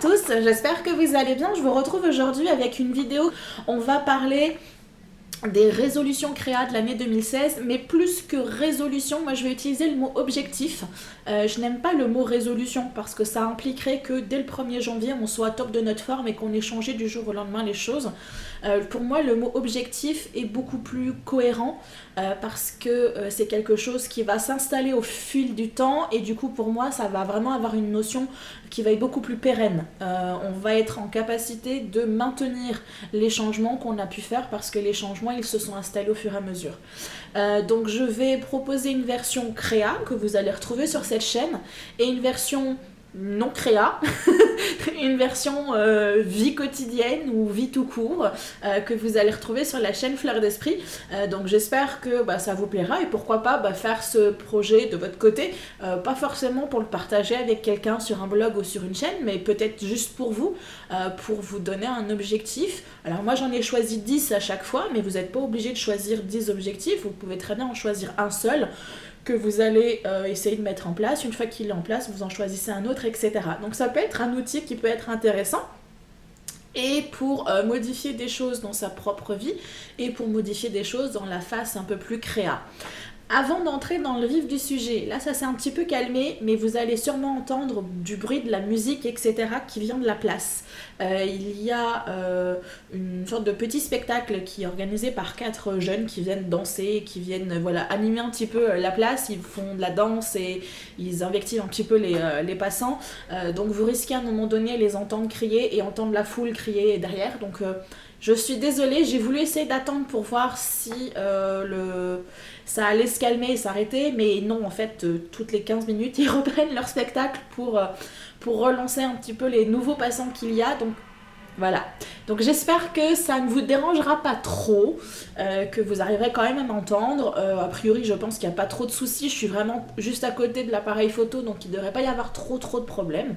tous, j'espère que vous allez bien. Je vous retrouve aujourd'hui avec une vidéo. On va parler des résolutions créa de l'année 2016, mais plus que résolution, moi je vais utiliser le mot objectif. Je n'aime pas le mot résolution parce que ça impliquerait que dès le 1er janvier on soit top de notre forme et qu'on ait changé du jour au lendemain les choses. Pour moi le mot objectif est beaucoup plus cohérent parce que c'est quelque chose qui va s'installer au fil du temps et du coup pour moi ça va vraiment avoir une notion qui va être beaucoup plus pérenne. On va être en capacité de maintenir les changements qu'on a pu faire parce que les changements ils se sont installés au fur et à mesure. Donc je vais proposer une version créa que vous allez retrouver sur cette chaîne et une version non créa, une version vie quotidienne ou vie tout court que vous allez retrouver sur la chaîne Fleur d'Esprit. Donc j'espère que ça vous plaira et pourquoi pas faire ce projet de votre côté, pas forcément pour le partager avec quelqu'un sur un blog ou sur une chaîne, mais peut-être juste pour vous donner un objectif. Alors moi j'en ai choisi 10 à chaque fois, mais vous n'êtes pas obligé de choisir 10 objectifs, vous pouvez très bien en choisir un seul que vous allez essayer de mettre en place. Une fois qu'il est en place, vous en choisissez un autre, etc. Donc ça peut être un outil qui peut être intéressant et pour modifier des choses dans sa propre vie et pour modifier des choses dans la face un peu plus créa. Avant d'entrer dans le vif du sujet, là ça s'est un petit peu calmé, mais vous allez sûrement entendre du bruit de la musique, etc. qui vient de la place. Il y a une sorte de petit spectacle qui est organisé par 4 jeunes qui viennent danser, qui viennent animer un petit peu la place. Ils font de la danse et ils invectivent un petit peu les passants. Donc vous risquez à un moment donné les entendre crier et entendre la foule crier derrière. Donc je suis désolée, j'ai voulu essayer d'attendre pour voir si ça allait se calmer et s'arrêter, mais non, en fait, toutes les 15 minutes, ils reprennent leur spectacle pour relancer un petit peu les nouveaux passants qu'il y a, donc voilà. Donc j'espère que ça ne vous dérangera pas trop, que vous arriverez quand même à m'entendre. A priori, je pense qu'il n'y a pas trop de soucis, je suis vraiment juste à côté de l'appareil photo, donc il ne devrait pas y avoir trop de problèmes.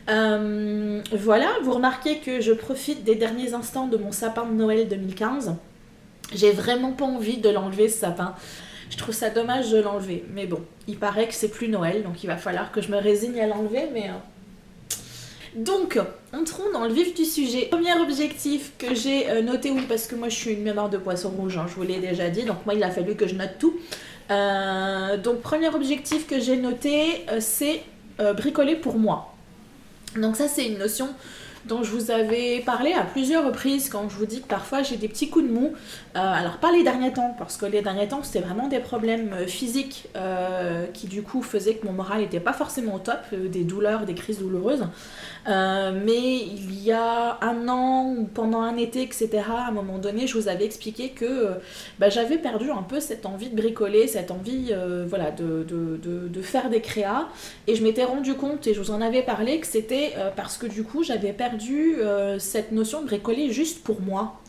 Voilà, vous remarquez que je profite des derniers instants de mon sapin de Noël 2015. J'ai vraiment pas envie de l'enlever ce sapin. Je trouve ça dommage de l'enlever. Mais bon, il paraît que c'est plus Noël, donc il va falloir que je me résigne à l'enlever. Donc, entrons dans le vif du sujet. Premier objectif que j'ai noté, oui, parce que moi je suis une mémoire de poisson rouge, hein, je vous l'ai déjà dit, donc moi il a fallu que je note tout. Donc, premier objectif que j'ai noté, c'est bricoler pour moi. Donc ça c'est une notion dont je vous avais parlé à plusieurs reprises quand je vous dis que parfois j'ai des petits coups de mou. Alors pas les derniers temps, parce que les derniers temps c'était vraiment des problèmes physiques qui du coup faisaient que mon moral n'était pas forcément au top, des douleurs, des crises douloureuses. Mais il y a un an ou pendant un été, etc., à un moment donné, je vous avais expliqué que j'avais perdu un peu cette envie de bricoler, cette envie de faire des créas. Et je m'étais rendu compte, et je vous en avais parlé, que c'était parce que du coup j'avais perdu cette notion de bricoler juste pour moi.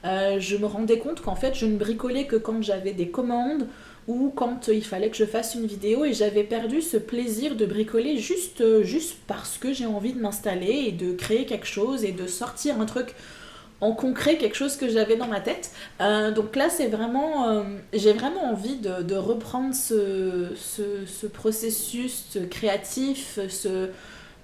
Je me rendais compte qu'en fait je ne bricolais que quand j'avais des commandes ou quand il fallait que je fasse une vidéo, et j'avais perdu ce plaisir de bricoler juste parce que j'ai envie de m'installer et de créer quelque chose et de sortir un truc en concret, quelque chose que j'avais dans ma tête. Donc là c'est vraiment j'ai vraiment envie de reprendre ce processus créatif,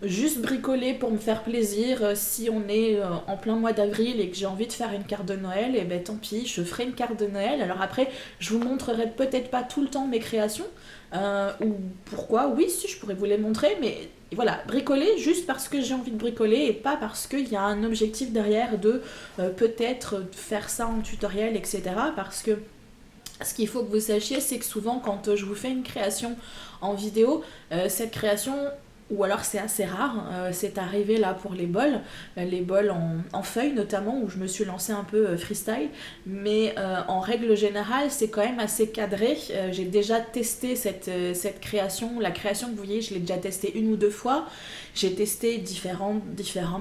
juste bricoler pour me faire plaisir. Si on est en plein mois d'avril et que j'ai envie de faire une carte de Noël, et tant pis, je ferai une carte de Noël. Alors après, je vous montrerai peut-être pas tout le temps mes créations, ou pourquoi, oui, si, je pourrais vous les montrer, mais voilà, bricoler juste parce que j'ai envie de bricoler et pas parce qu'il y a un objectif derrière de peut-être faire ça en tutoriel, etc. Parce que ce qu'il faut que vous sachiez, c'est que souvent quand je vous fais une création en vidéo, cette création, ou alors c'est assez rare, c'est arrivé là pour les bols en feuilles notamment, où je me suis lancée un peu freestyle, mais en règle générale c'est quand même assez cadré. J'ai déjà testé cette création, la création que vous voyez, je l'ai déjà testée 1 ou 2 fois, j'ai testé différents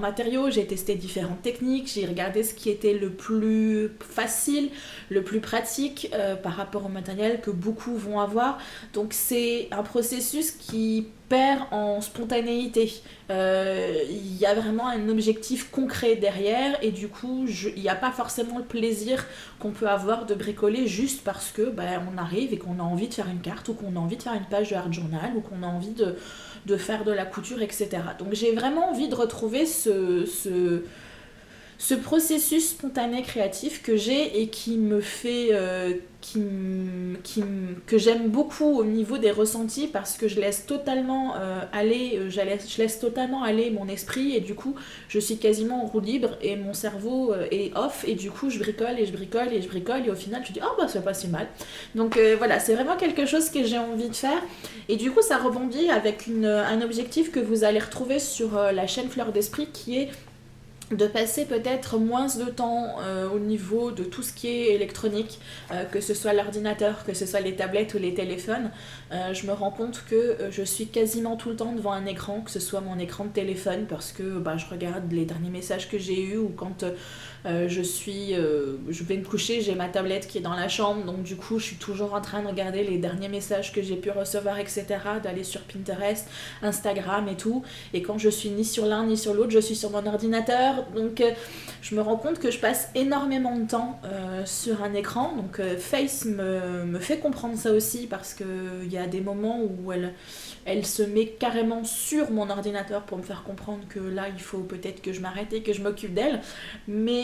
matériaux, j'ai testé différentes techniques, j'ai regardé ce qui était le plus facile, le plus pratique par rapport au matériel que beaucoup vont avoir. Donc c'est un processus qui perd en spontanéité. Il y a vraiment un objectif concret derrière et du coup il n'y a pas forcément le plaisir qu'on peut avoir de bricoler juste parce que on arrive et qu'on a envie de faire une carte ou qu'on a envie de faire une page de art journal ou qu'on a envie de faire de la couture, etc. Donc j'ai vraiment envie de retrouver ce processus spontané créatif que j'ai et qui me fait que j'aime beaucoup au niveau des ressentis parce que je laisse totalement je laisse totalement aller mon esprit et du coup je suis quasiment en roue libre et mon cerveau est off et du coup je bricole et je bricole et je bricole et au final je dis oh bah c'est pas si mal. Donc voilà, c'est vraiment quelque chose que j'ai envie de faire et du coup ça rebondit avec un objectif que vous allez retrouver sur la chaîne Fleur d'Esprit qui est de passer peut-être moins de temps au niveau de tout ce qui est électronique, que ce soit l'ordinateur, que ce soit les tablettes ou les téléphones. Je me rends compte que je suis quasiment tout le temps devant un écran, que ce soit mon écran de téléphone, parce que je regarde les derniers messages que j'ai eus, ou quand je vais me coucher, j'ai ma tablette qui est dans la chambre, donc du coup je suis toujours en train de regarder les derniers messages que j'ai pu recevoir, etc., d'aller sur Pinterest, Instagram et tout, et quand je suis ni sur l'un ni sur l'autre, je suis sur mon ordinateur. Donc je me rends compte que je passe énormément de temps sur un écran. Donc Face me fait comprendre ça aussi parce qu'il y a des moments où elle se met carrément sur mon ordinateur pour me faire comprendre que là il faut peut-être que je m'arrête et que je m'occupe d'elle. Mais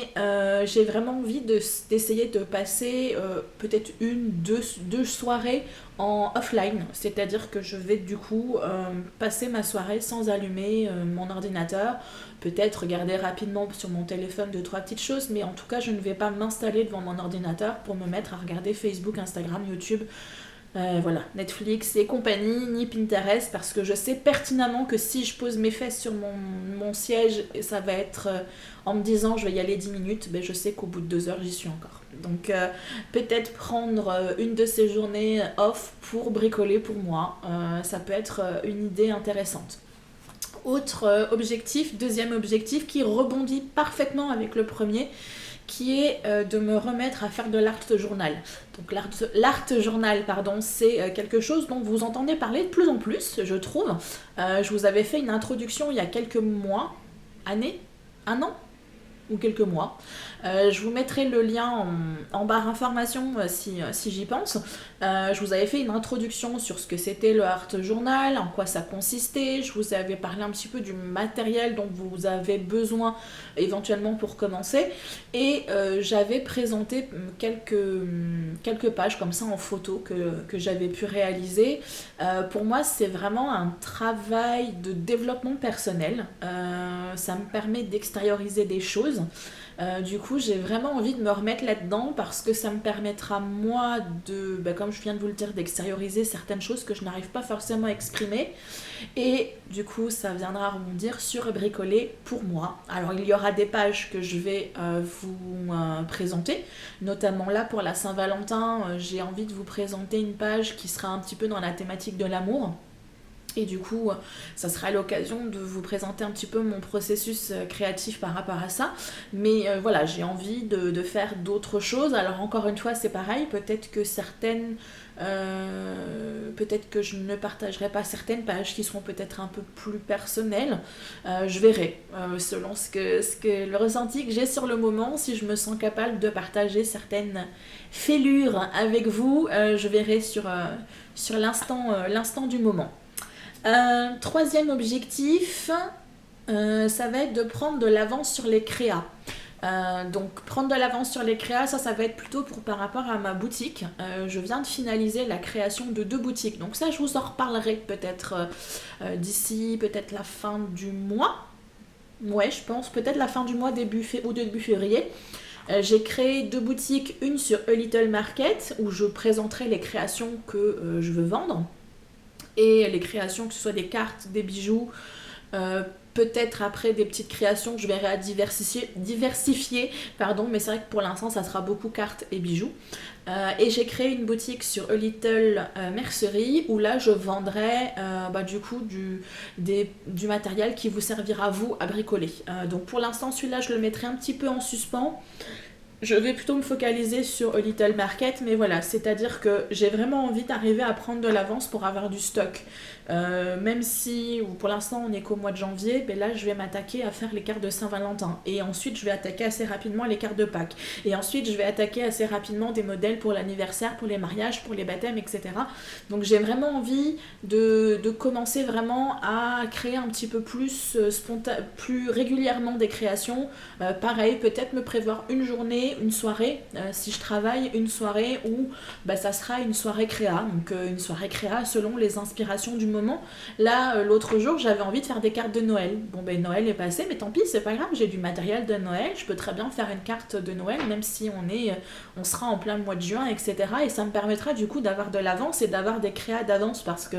j'ai vraiment envie d'essayer de passer peut-être deux soirées en offline, c'est-à-dire que je vais du coup passer ma soirée sans allumer mon ordinateur, peut-être regarder rapidement sur mon téléphone 2-3 petites choses, mais en tout cas je ne vais pas m'installer devant mon ordinateur pour me mettre à regarder Facebook, Instagram, YouTube, voilà, Netflix et compagnie, ni Pinterest, parce que je sais pertinemment que si je pose mes fesses sur mon siège, ça va être en me disant je vais y aller 10 minutes, je sais qu'au bout de 2 heures j'y suis encore. Donc peut-être prendre une de ces journées off pour bricoler pour moi, ça peut être une idée intéressante. Autre objectif, deuxième objectif qui rebondit parfaitement avec le premier, qui est de me remettre à faire de l'art journal. Donc l'art journal, c'est quelque chose dont vous entendez parler de plus en plus, je trouve. Je vous avais fait une introduction il y a quelques mois, un an ou quelques mois. Je vous mettrai le lien en barre information si j'y pense. Je vous avais fait une introduction sur ce que c'était le art journal, en quoi ça consistait. Je vous avais parlé un petit peu du matériel dont vous avez besoin éventuellement pour commencer. Et j'avais présenté quelques pages comme ça en photo que j'avais pu réaliser. Pour moi, c'est vraiment un travail de développement personnel. Ça me permet d'extérioriser des choses. Du coup, j'ai vraiment envie de me remettre là-dedans parce que ça me permettra, moi, comme je viens de vous le dire, d'extérioriser certaines choses que je n'arrive pas forcément à exprimer. Et du coup, ça viendra rebondir sur bricoler pour moi. Alors, il y aura des pages que je vais vous présenter, notamment là pour la Saint-Valentin. J'ai envie de vous présenter une page qui sera un petit peu dans la thématique de l'amour. Et du coup, ça sera l'occasion de vous présenter un petit peu mon processus créatif par rapport à ça. Mais voilà, j'ai envie de faire d'autres choses. Alors encore une fois, c'est pareil, peut-être que peut-être que je ne partagerai pas certaines pages qui seront peut-être un peu plus personnelles. Je verrai, selon le ressenti que j'ai sur le moment, si je me sens capable de partager certaines fêlures avec vous, je verrai sur l'instant du moment. Troisième objectif, ça va être de prendre de l'avance sur les créas. Donc prendre de l'avance sur les créas, ça va être plutôt par rapport à ma boutique. Je viens de finaliser la création de 2 boutiques, donc ça je vous en reparlerai peut-être d'ici peut-être la fin du mois. Ouais, je pense peut-être la fin du mois, début février. J'ai créé 2 boutiques, une sur A Little Market où je présenterai les créations que je veux vendre. Et les créations, que ce soit des cartes, des bijoux, peut-être après des petites créations que je verrai à diversifier, mais c'est vrai que pour l'instant ça sera beaucoup cartes et bijoux. Et j'ai créé une boutique sur A Little Mercerie où là je vendrai du coup du matériel qui vous servira vous à bricoler. Donc pour l'instant celui-là je le mettrai un petit peu en suspens. Je vais plutôt me focaliser sur A Little Market, mais voilà, c'est-à-dire que j'ai vraiment envie d'arriver à prendre de l'avance pour avoir du stock. Même si pour l'instant on n'est qu'au mois de janvier, ben là je vais m'attaquer à faire les cartes de Saint-Valentin. Et ensuite je vais attaquer assez rapidement les cartes de Pâques. Et ensuite je vais attaquer assez rapidement des modèles pour l'anniversaire, pour les mariages, pour les baptêmes, etc. Donc j'ai vraiment envie de commencer vraiment à créer un petit peu plus, plus régulièrement des créations. Pareil, peut-être me prévoir une journée, une soirée, si je travaille, une soirée où bah, ça sera une soirée créa. Donc une soirée créa selon les inspirations du moment. Là, l'autre jour, j'avais envie de faire des cartes de Noël. Bon, ben Noël est passé, mais tant pis, c'est pas grave, j'ai du matériel de Noël. Je peux très bien faire une carte de Noël, même si on sera en plein mois de juin, etc. Et ça me permettra du coup d'avoir de l'avance et d'avoir des créas d'avance parce que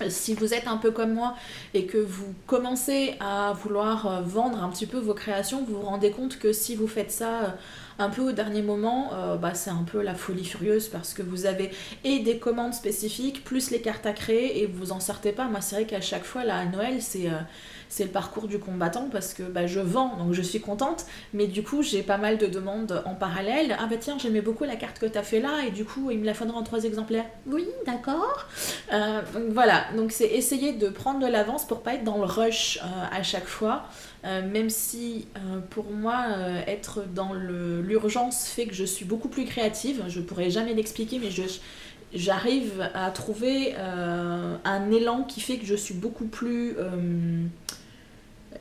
si vous êtes un peu comme moi et que vous commencez à vouloir vendre un petit peu vos créations, vous vous rendez compte que si vous faites ça un peu au dernier moment, bah, c'est un peu la folie furieuse parce que vous avez et des commandes spécifiques, plus les cartes à créer et vous en sortez pas. Moi c'est vrai qu'à chaque fois là à Noël c'est le parcours du combattant parce que bah, je vends donc je suis contente mais du coup j'ai pas mal de demandes en parallèle. Ah bah tiens j'aimais beaucoup la carte que t'as fait là et du coup il me la faudra en 3 exemplaires. Oui d'accord. Donc voilà, donc c'est essayer de prendre de l'avance pour pas être dans le rush à chaque fois. Même si pour moi être dans l'urgence fait que je suis beaucoup plus créative, je pourrais jamais l'expliquer mais j'arrive à trouver un élan qui fait que je suis beaucoup plus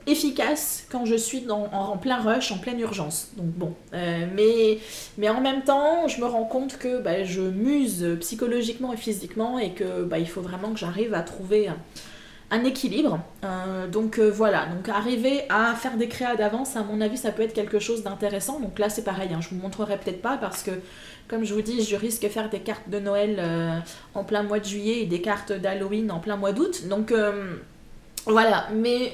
efficace quand je suis en plein rush, en pleine urgence. Donc bon, mais en même temps, je me rends compte que bah, je muse psychologiquement et physiquement et que bah, il faut vraiment que j'arrive à trouver un équilibre. Voilà, donc arriver à faire des créas d'avance, à mon avis, ça peut être quelque chose d'intéressant. Donc là, c'est pareil, hein, je vous montrerai peut-être pas parce que, comme je vous dis, je risque de faire des cartes de Noël en plein mois de juillet et des cartes d'Halloween en plein mois d'août. Donc voilà, mais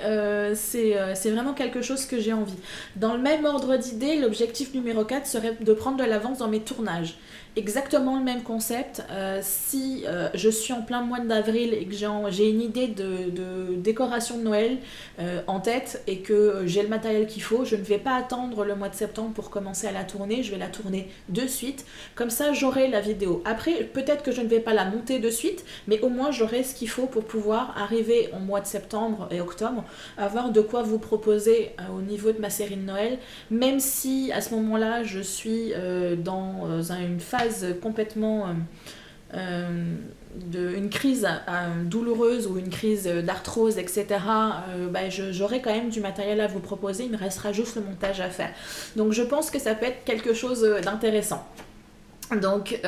c'est vraiment quelque chose que j'ai envie. Dans le même ordre d'idée, l'objectif numéro 4 serait de prendre de l'avance dans mes tournages. Exactement le même concept. Si je suis en plein mois d'avril et que j'ai une idée de décoration de Noël en tête et que j'ai le matériel qu'il faut, je ne vais pas attendre le mois de septembre pour commencer à la tourner, je vais la tourner de suite. Comme ça, j'aurai la vidéo. Après, peut-être que je ne vais pas la monter de suite, mais au moins j'aurai ce qu'il faut pour pouvoir arriver au mois de septembre et octobre, avoir de quoi vous proposer au niveau de ma série de Noël, même si à ce moment-là, je suis dans une phase complètement une crise douloureuse ou une crise d'arthrose, etc., bah, j'aurai quand même du matériel à vous proposer, il me restera juste le montage à faire. Donc je pense que ça peut être quelque chose d'intéressant. Donc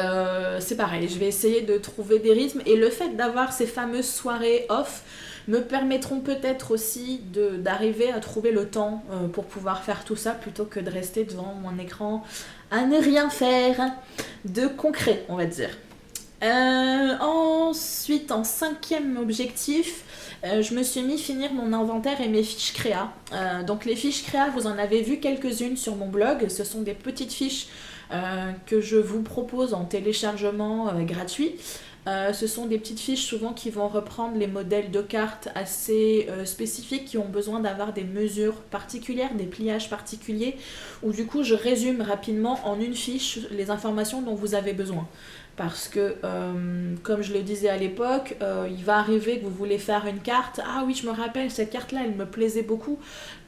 c'est pareil, je vais essayer de trouver des rythmes et le fait d'avoir ces fameuses soirées off me permettront peut-être aussi d'arriver à trouver le temps pour pouvoir faire tout ça plutôt que de rester devant mon écran à ne rien faire de concret, on va dire. Ensuite, en 5e objectif, je me suis mis finir mon inventaire et mes fiches créa. Donc les fiches créa, vous en avez vu quelques-unes sur mon blog. Ce sont des petites fiches que je vous propose en téléchargement gratuit. Ce sont des petites fiches souvent qui vont reprendre les modèles de cartes assez spécifiques qui ont besoin d'avoir des mesures particulières, des pliages particuliers, où du coup je résume rapidement en une fiche les informations dont vous avez besoin. Parce que, comme je le disais à l'époque, il va arriver que vous voulez faire une carte. Ah oui, je me rappelle, cette carte-là, elle me plaisait beaucoup.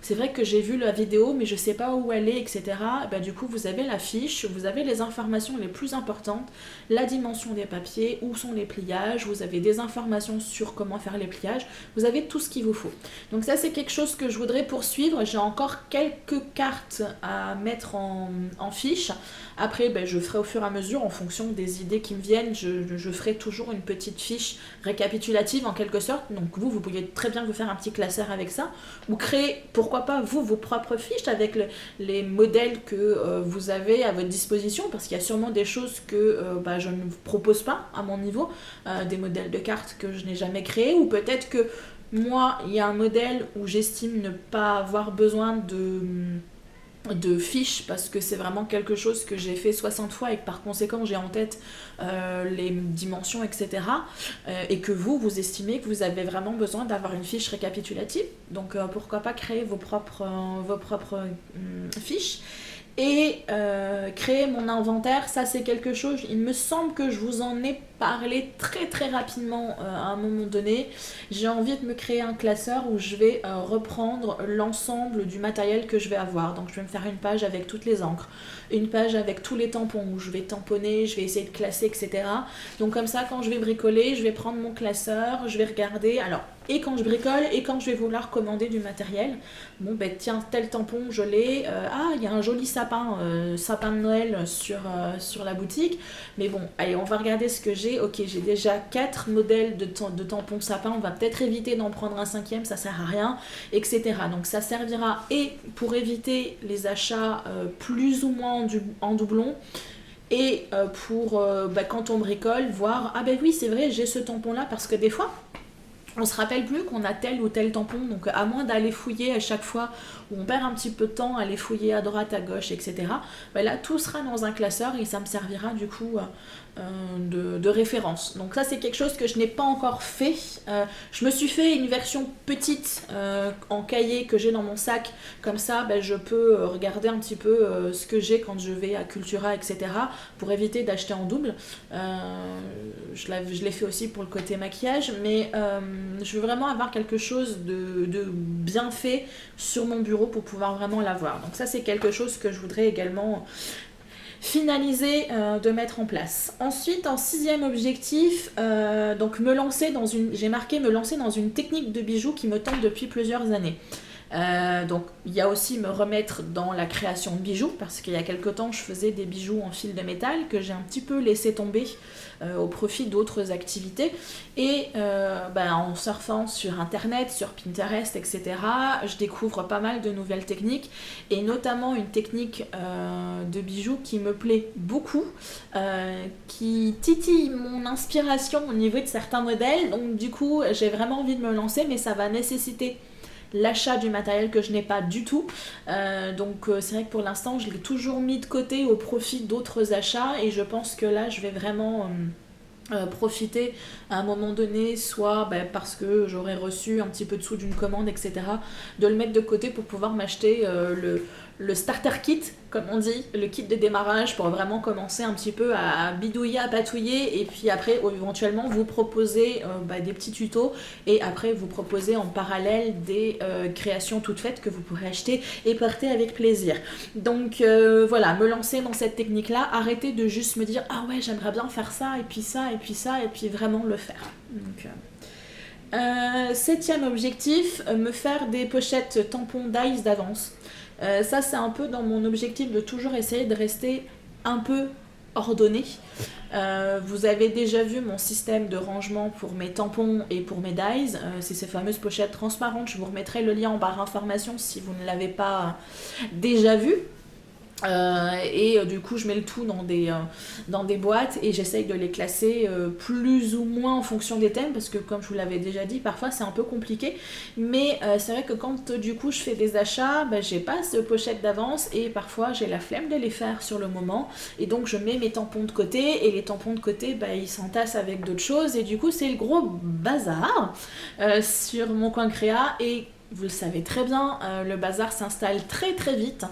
C'est vrai que j'ai vu la vidéo, mais je sais pas où elle est, etc. Et ben, du coup, vous avez la fiche, vous avez les informations les plus importantes, la dimension des papiers, où sont les pliages, vous avez des informations sur comment faire les pliages, vous avez tout ce qu'il vous faut. Donc ça, c'est quelque chose que je voudrais poursuivre. J'ai encore quelques cartes à mettre en fiche. Après, ben, je ferai au fur et à mesure, en fonction des idées qui me viennent, je ferai toujours une petite fiche récapitulative en quelque sorte. Donc vous pouvez très bien vous faire un petit classeur avec ça, ou créer, pourquoi pas, vos propres fiches avec les modèles que vous avez à votre disposition, parce qu'il y a sûrement des choses que je ne vous propose pas à mon niveau, des modèles de cartes que je n'ai jamais créés, ou peut-être que moi, il y a un modèle où j'estime ne pas avoir besoin de fiches parce que c'est vraiment quelque chose que j'ai fait 60 fois et que par conséquent j'ai en tête les dimensions, etc. Et que vous estimez que vous avez vraiment besoin d'avoir une fiche récapitulative. Donc pourquoi pas créer vos propres fiches. et créer mon inventaire. Ça c'est quelque chose, il me semble que je vous en ai parlé très très rapidement à un moment donné. J'ai envie de me créer un classeur où je vais reprendre l'ensemble du matériel que je vais avoir. Donc je vais me faire une page avec toutes les encres, une page avec tous les tampons où je vais tamponner, je vais essayer de classer, etc. Donc comme ça, quand je vais bricoler, je vais prendre mon classeur, je vais regarder. Alors, et quand je bricole et quand je vais vouloir commander du matériel, bon ben tiens, tel tampon je l'ai, ah il y a un joli sapin, sapin de Noël sur la boutique, mais bon allez on va regarder ce que j'ai. Ok, j'ai déjà 4 modèles de tampons sapin, on va peut-être éviter d'en prendre un 5e, ça sert à rien, etc. Donc ça servira et pour éviter les achats plus ou moins en doublon, et pour quand on bricole voir, ah ben oui c'est vrai j'ai ce tampon là, parce que des fois on se rappelle plus qu'on a tel ou tel tampon, donc à moins d'aller fouiller à chaque fois, où on perd un petit peu de temps à aller fouiller à droite, à gauche, etc. Ben là, tout sera dans un classeur et ça me servira du coup de référence. Donc ça, c'est quelque chose que je n'ai pas encore fait. Je me suis fait une version petite en cahier que j'ai dans mon sac. Comme ça, ben, je peux regarder un petit peu ce que j'ai quand je vais à Cultura, etc. pour éviter d'acheter en double. Je l'ai fait aussi pour le côté maquillage, mais je veux vraiment avoir quelque chose de bien fait sur mon bureau pour pouvoir vraiment l'avoir. Donc ça, c'est quelque chose que je voudrais également finaliser de mettre en place. Ensuite, en 6e objectif, donc j'ai marqué me lancer dans une technique de bijoux qui me tente depuis plusieurs années. Donc il y a aussi me remettre dans la création de bijoux, parce qu'il y a quelque temps je faisais des bijoux en fil de métal que j'ai un petit peu laissé tomber au profit d'autres activités, et en surfant sur internet, sur Pinterest, etc. je découvre pas mal de nouvelles techniques, et notamment une technique de bijoux qui me plaît beaucoup, qui titille mon inspiration au niveau de certains modèles. Donc du coup j'ai vraiment envie de me lancer, mais ça va nécessiter l'achat du matériel que je n'ai pas du tout. Donc c'est vrai que pour l'instant je l'ai toujours mis de côté au profit d'autres achats, et je pense que là je vais vraiment profiter à un moment donné, soit parce que j'aurais reçu un petit peu de sous d'une commande, etc., de le mettre de côté pour pouvoir m'acheter le starter kit, comme on dit, le kit de démarrage, pour vraiment commencer un petit peu à bidouiller, à patouiller, et puis après éventuellement vous proposer des petits tutos, et après vous proposer en parallèle des créations toutes faites que vous pourrez acheter et porter avec plaisir. Donc voilà, me lancer dans cette technique là, arrêter de juste me dire ah ouais j'aimerais bien faire ça, et puis ça, et puis ça, et puis vraiment le faire. Donc 7e objectif, me faire des pochettes tampons dies d'avance. Ça c'est un peu dans mon objectif de toujours essayer de rester un peu ordonné. Vous avez déjà vu mon système de rangement pour mes tampons et pour mes dies, c'est ces fameuses pochettes transparentes. Je vous remettrai le lien en barre d'information si vous ne l'avez pas déjà vu. Du coup je mets le tout dans des boîtes, et j'essaye de les classer plus ou moins en fonction des thèmes, parce que comme je vous l'avais déjà dit, parfois c'est un peu compliqué, mais c'est vrai que quand du coup je fais des achats, j'ai pas de pochette d'avance, et parfois j'ai la flemme de les faire sur le moment, et donc je mets mes tampons de côté, et les tampons de côté ils s'entassent avec d'autres choses, et du coup c'est le gros bazar sur mon coin créa. Et vous le savez très bien, le bazar s'installe très très vite,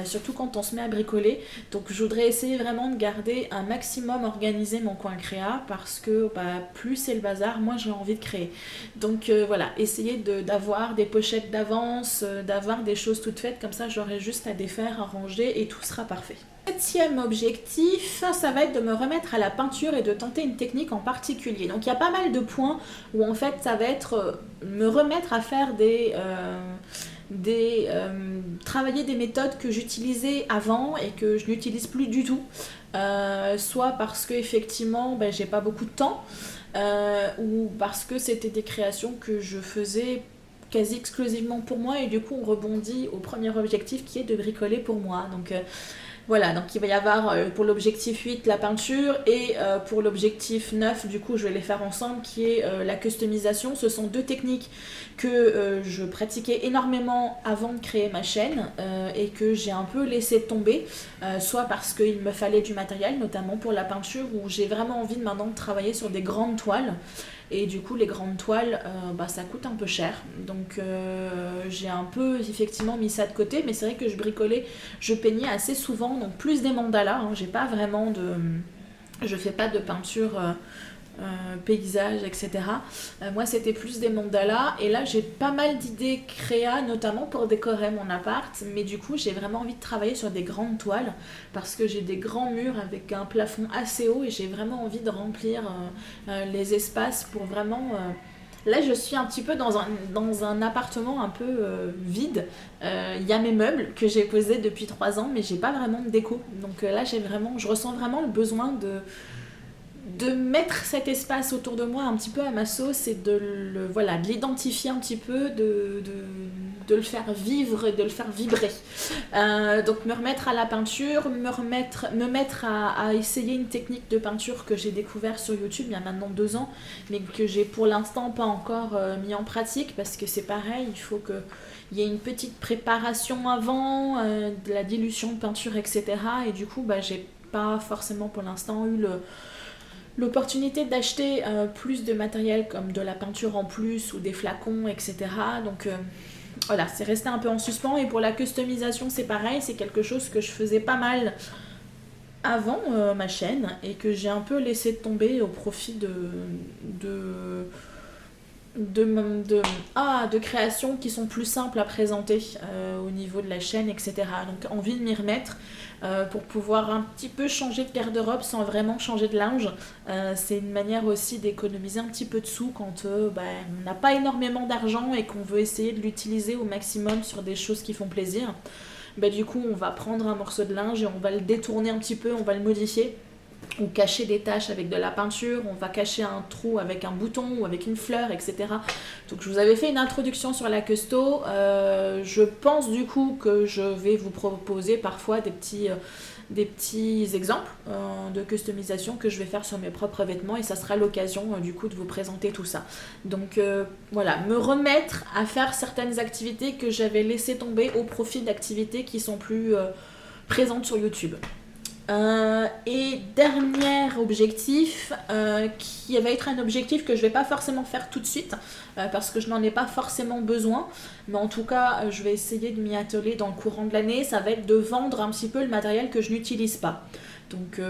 surtout quand on se met à bricoler. Donc je voudrais essayer vraiment de garder un maximum organisé mon coin créa, parce que plus c'est le bazar, moins j'ai envie de créer. Donc voilà, essayer d'avoir des pochettes d'avance, d'avoir des choses toutes faites, comme ça j'aurai juste à défaire, à ranger, et tout sera parfait. 7e objectif, ça va être de me remettre à la peinture et de tenter une technique en particulier. Donc il y a pas mal de points où en fait ça va être me remettre à faire travailler des méthodes que j'utilisais avant et que je n'utilise plus du tout. Soit parce que effectivement j'ai pas beaucoup de temps, ou parce que c'était des créations que je faisais quasi exclusivement pour moi, et du coup on rebondit au premier objectif qui est de bricoler pour moi. Donc voilà, donc il va y avoir pour l'objectif 8 la peinture, et pour l'objectif 9 du coup je vais les faire ensemble, qui est la customisation. Ce sont deux techniques que je pratiquais énormément avant de créer ma chaîne, et que j'ai un peu laissé tomber, soit parce qu'il me fallait du matériel, notamment pour la peinture, où j'ai vraiment envie maintenant de travailler sur des grandes toiles. et du coup les grandes toiles ça coûte un peu cher, donc j'ai un peu effectivement mis ça de côté, mais c'est vrai que je peignais assez souvent, donc plus des mandalas, hein, j'ai pas vraiment je fais pas de peinture paysage, etc. Moi, c'était plus des mandalas. Et là, j'ai pas mal d'idées créa, notamment pour décorer mon appart. Mais du coup, j'ai vraiment envie de travailler sur des grandes toiles parce que j'ai des grands murs avec un plafond assez haut et j'ai vraiment envie de remplir les espaces pour vraiment... Là, je suis un petit peu dans un appartement un peu vide. Il y a mes meubles que j'ai posés depuis 3 ans, mais j'ai pas vraiment de déco. Donc là, je ressens vraiment le besoin de mettre cet espace autour de moi un petit peu à ma sauce et de l'identifier un petit peu, de le faire vivre et de le faire vibrer. Donc me remettre à la peinture, me mettre à essayer une technique de peinture que j'ai découvert sur YouTube il y a maintenant 2 ans, mais que j'ai pour l'instant pas encore mis en pratique parce que c'est pareil, il faut qu'il y ait une petite préparation avant, de la dilution de peinture, etc. Et du coup, j'ai pas forcément pour l'instant eu l'opportunité d'acheter plus de matériel comme de la peinture en plus ou des flacons, etc. Donc voilà, c'est resté un peu en suspens. Et pour la customisation, c'est pareil, c'est quelque chose que je faisais pas mal avant ma chaîne et que j'ai un peu laissé tomber au profit de créations qui sont plus simples à présenter au niveau de la chaîne, etc. Donc envie de m'y remettre pour pouvoir un petit peu changer de garde-robe sans vraiment changer de linge. C'est une manière aussi d'économiser un petit peu de sous quand on n'a pas énormément d'argent et qu'on veut essayer de l'utiliser au maximum sur des choses qui font plaisir. Du coup, on va prendre un morceau de linge et on va le détourner un petit peu, on va le modifier ou cacher des taches avec de la peinture, on va cacher un trou avec un bouton ou avec une fleur, etc. Donc je vous avais fait une introduction sur la custo, je pense du coup que je vais vous proposer parfois des petits exemples de customisation que je vais faire sur mes propres vêtements et ça sera l'occasion du coup de vous présenter tout ça. Donc voilà, me remettre à faire certaines activités que j'avais laissé tomber au profit d'activités qui sont plus présentes sur YouTube. Et dernier objectif qui va être un objectif que je vais pas forcément faire tout de suite parce que je n'en ai pas forcément besoin, mais en tout cas je vais essayer de m'y atteler dans le courant de l'année, ça va être de vendre un petit peu le matériel que je n'utilise pas. Donc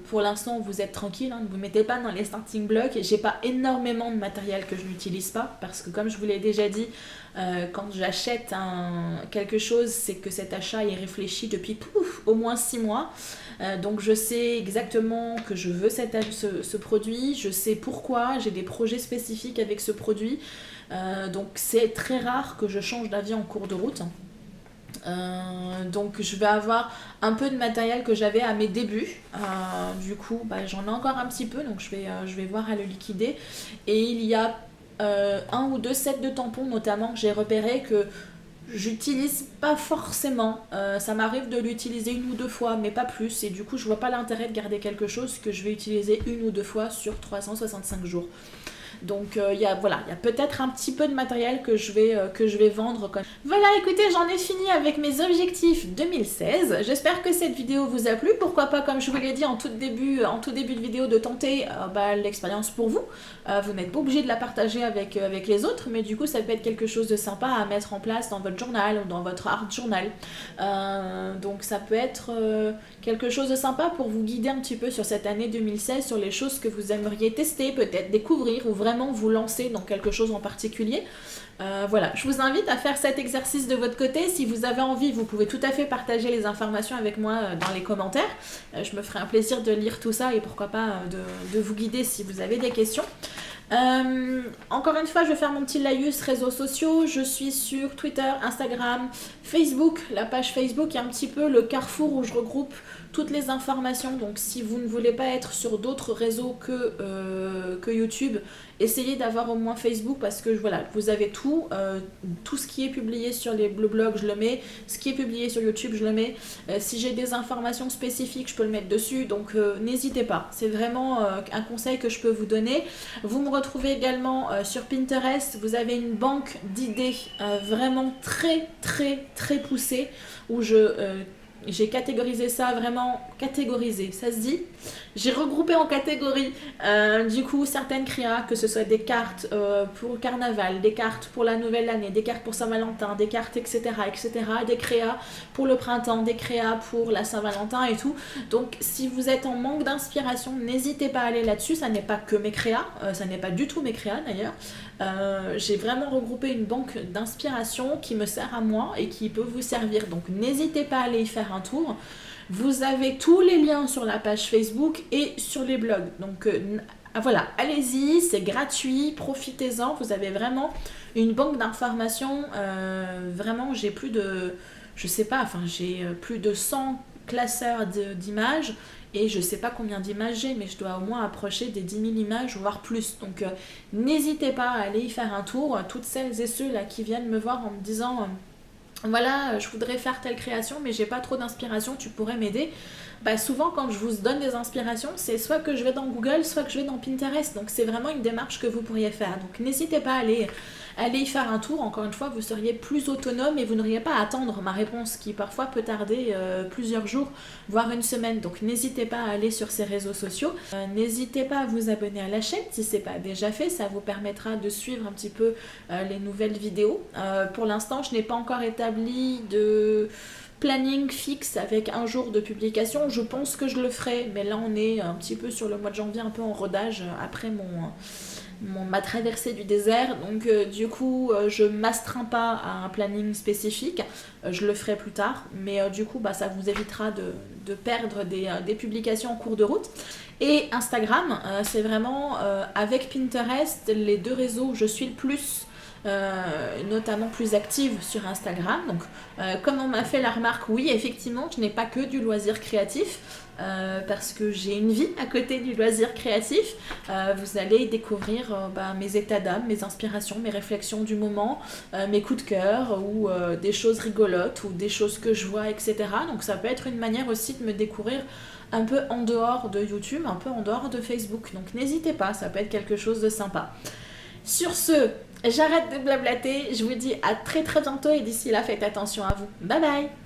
pour l'instant vous êtes tranquille, hein, ne vous mettez pas dans les starting blocks. J'ai pas énormément de matériel que je n'utilise pas parce que comme je vous l'ai déjà dit, quand j'achète quelque chose, c'est que cet achat est réfléchi depuis au moins 6 mois. Donc je sais exactement que je veux ce produit, je sais pourquoi, j'ai des projets spécifiques avec ce produit. Donc c'est très rare que je change d'avis en cours de route. Donc je vais avoir un peu de matériel que j'avais à mes débuts, du coup j'en ai encore un petit peu, donc je vais voir à le liquider. Et il y a 1 ou 2 sets de tampons notamment que j'ai repéré que j'utilise pas forcément, ça m'arrive de l'utiliser 1 ou 2 fois mais pas plus, et du coup je vois pas l'intérêt de garder quelque chose que je vais utiliser 1 ou 2 fois sur 365 jours. Donc il y a peut-être un petit peu de matériel que je vais vendre. Voilà, écoutez, j'en ai fini avec mes objectifs 2016. J'espère que cette vidéo vous a plu. Pourquoi pas, comme je vous l'ai dit en tout début de vidéo, de tenter l'expérience pour vous. Vous n'êtes pas obligé de la partager avec les autres, mais du coup ça peut être quelque chose de sympa à mettre en place dans votre journal ou dans votre art journal. Donc ça peut être quelque chose de sympa pour vous guider un petit peu sur cette année 2016, sur les choses que vous aimeriez tester, peut-être découvrir ou vraiment vous lancer dans quelque chose en particulier. Voilà, je vous invite à faire cet exercice de votre côté. Si vous avez envie, vous pouvez tout à fait partager les informations avec moi dans les commentaires. Je me ferai un plaisir de lire tout ça et pourquoi pas de vous guider si vous avez des questions. Encore une fois, je vais faire mon petit laïus réseaux sociaux. Je suis sur Twitter, Instagram, Facebook. La page Facebook est un petit peu le carrefour où je regroupe toutes les informations. Donc si vous ne voulez pas être sur d'autres réseaux que YouTube, essayez d'avoir au moins Facebook parce que voilà, vous avez tout ce qui est publié sur les blogs, je le mets, ce qui est publié sur YouTube, je le mets. Si j'ai des informations spécifiques, je peux le mettre dessus, donc n'hésitez pas. C'est vraiment un conseil que je peux vous donner. Vous me retrouvez également sur Pinterest. Vous avez une banque d'idées vraiment très très très poussée où j'ai catégorisé ça vraiment, catégorisé, ça se dit. J'ai regroupé en catégories, du coup, certaines créas, que ce soit des cartes pour le carnaval, des cartes pour la nouvelle année, des cartes pour Saint-Valentin, des cartes, etc., etc., des créas pour le printemps, des créas pour la Saint-Valentin et tout. Donc, si vous êtes en manque d'inspiration, n'hésitez pas à aller là-dessus. Ça n'est pas que mes créas, ça n'est pas du tout mes créas d'ailleurs. J'ai vraiment regroupé une banque d'inspiration qui me sert à moi et qui peut vous servir. Donc, n'hésitez pas à aller y faire un tour. Vous avez tous les liens sur la page Facebook et sur les blogs. Donc voilà, allez-y, c'est gratuit, profitez-en. Vous avez vraiment une banque d'informations. Vraiment, j'ai plus de, je sais pas, enfin j'ai plus de 100 classeurs d'images. Et je sais pas combien d'images j'ai, mais je dois au moins approcher des 10 000 images, voire plus. Donc n'hésitez pas à aller y faire un tour. Toutes celles et ceux là qui viennent me voir en me disant... voilà, je voudrais faire telle création, mais j'ai pas trop d'inspiration, tu pourrais m'aider. Bah souvent quand je vous donne des inspirations, c'est soit que je vais dans Google, soit que je vais dans Pinterest. Donc c'est vraiment une démarche que vous pourriez faire. Donc n'hésitez pas à aller y faire un tour. Encore une fois, vous seriez plus autonome et vous n'auriez pas à attendre ma réponse qui parfois peut tarder plusieurs jours, voire une semaine. Donc n'hésitez pas à aller sur ces réseaux sociaux. N'hésitez pas à vous abonner à la chaîne si c'est pas déjà fait. Ça vous permettra de suivre un petit peu les nouvelles vidéos. Pour l'instant, je n'ai pas encore établi de planning fixe avec un jour de publication. Je pense que je le ferai, mais là on est un petit peu sur le mois de janvier, un peu en rodage après ma traversée du désert. Donc du coup je m'astreins pas à un planning spécifique, je le ferai plus tard, mais du coup ça vous évitera de perdre des publications en cours de route. Et Instagram, c'est vraiment avec Pinterest les deux réseaux où je suis le plus notamment plus active sur Instagram. Donc comme on m'a fait la remarque, oui effectivement je n'ai pas que du loisir créatif, parce que j'ai une vie à côté du loisir créatif. Vous allez découvrir mes états d'âme, mes inspirations, mes réflexions du moment, mes coups de cœur ou des choses rigolotes ou des choses que je vois, etc. Donc ça peut être une manière aussi de me découvrir un peu en dehors de YouTube, un peu en dehors de Facebook. Donc n'hésitez pas, ça peut être quelque chose de sympa. Sur ce, j'arrête de blablater, je vous dis à très très bientôt et d'ici là faites attention à vous. Bye bye.